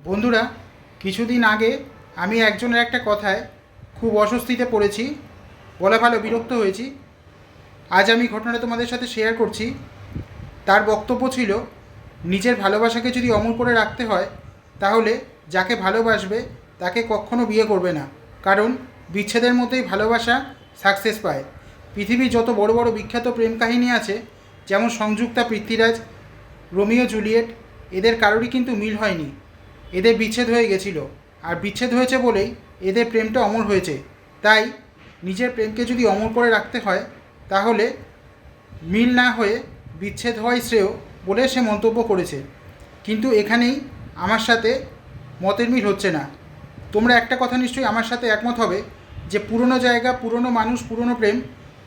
বন্ধুরা, কিছুদিন আগে আমি একজনের একটা কথায় খুব অস্বস্তিতে পড়েছি, বলা ভালো বিরক্ত হয়েছি। আজ আমি ঘটনাটা তোমাদের সাথে শেয়ার করছি। তার বক্তব্য ছিল, নিজের ভালোবাসাকে যদি অমর করে রাখতে হয় তাহলে যাকে ভালোবাসবে তাকে কখনো বিয়ে করবে না, কারণ বিচ্ছেদের মধ্যেই ভালোবাসা সাকসেস পায়। পৃথিবীর যত বড় বড় বিখ্যাত প্রেম কাহিনী আছে, যেমন সংযুক্তা পৃথ্বীরাজ, রোমিও জুলিয়েট, এদের কারোরই কিন্তু মিল হয়নি, এদের বিচ্ছেদ হয়ে গেছিল। আর বিচ্ছেদ হয়েছে বলেই এদের প্রেমটা অমর হয়েছে। তাই নিজের প্রেমকে যদি অমর করে রাখতে হয় তাহলে মিল না হয়ে বিচ্ছেদ হওয়াই শ্রেয় বলে সে মন্তব্য করেছে। কিন্তু এখানেই আমার সাথে মতের মিল হচ্ছে না। তোমরা একটা কথা নিশ্চয়ই আমার সাথে একমত হবে যে পুরনো জায়গা, পুরনো মানুষ, পুরনো প্রেম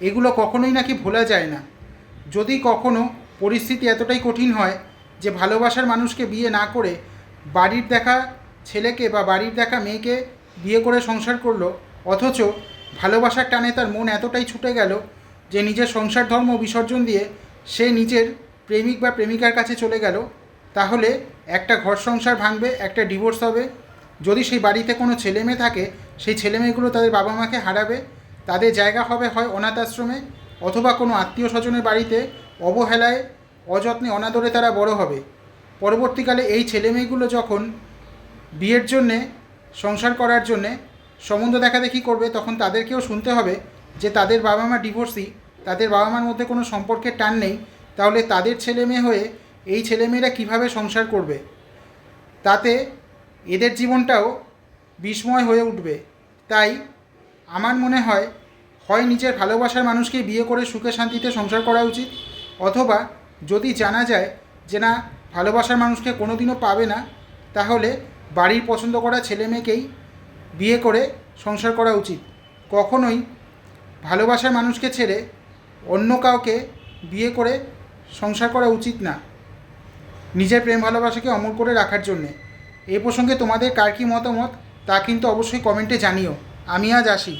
এগুলো কখনোই নাকি ভোলা যায় না। যদি কখনো পরিস্থিতি এতটাই কঠিন হয় যে ভালোবাসার মানুষকে বিয়ে না করে বাড়ির দেখা ছেলেকে বা বাড়ির দেখা মেয়েকে বিয়ে করে সংসার করলো, অথচ ভালোবাসার টানে তার মন এতটাই ছুটে গেল যে নিজের সংসার ধর্ম বিসর্জন দিয়ে সে নিজের প্রেমিক বা প্রেমিকার কাছে চলে গেল, তাহলে একটা ঘর সংসার ভাঙবে, একটা ডিভোর্স হবে। যদি সেই বাড়িতে কোনো ছেলে মেয়ে থাকে, সেই ছেলে মেয়েগুলো তাদের বাবা মাকে হারাবে, তাদের জায়গা হবে হয় অনাথ আশ্রমে অথবা কোনো আত্মীয় স্বজনের বাড়িতে অবহেলায়, অযত্নে, অনাদরে তারা বড় হবে। পরবর্তীকালে এই ছেলেমেয়েগুলো যখন বিয়ের জন্যে, সংসার করার জন্যে সম্বন্ধ দেখাদেখি করবে, তখন তাদেরকেও শুনতে হবে যে তাদের বাবা মা ডিভোর্সি, তাদের বাবা মার মধ্যে কোনো সম্পর্কের টান নেই। তাহলে তাদের ছেলে মেয়ে হয়ে এই ছেলেমেয়েরা কীভাবে সংসার করবে? তাতে এদের জীবনটাও বিষময় হয়ে উঠবে। তাই আমার মনে হয়, হয় নিজের ভালোবাসার মানুষকে বিয়ে করে সুখে শান্তিতে সংসার করা উচিত, অথবা যদি জানা যায় যে না, ভালোবাসার মানুষকে কোনো দিনও পাবে না, তাহলে বাড়ির পছন্দ করা ছেলে মেয়েকেই বিয়ে করে সংসার করা উচিত। কখনোই ভালোবাসার মানুষকে ছেড়ে অন্য কাউকে বিয়ে করে সংসার করা উচিত না, নিজের প্রেম ভালোবাসাকে অমর করে রাখার জন্যে। এই প্রসঙ্গে তোমাদের কার কী মতামত তা কিন্তু অবশ্যই কমেন্টে জানিও। আমি আজ আসি।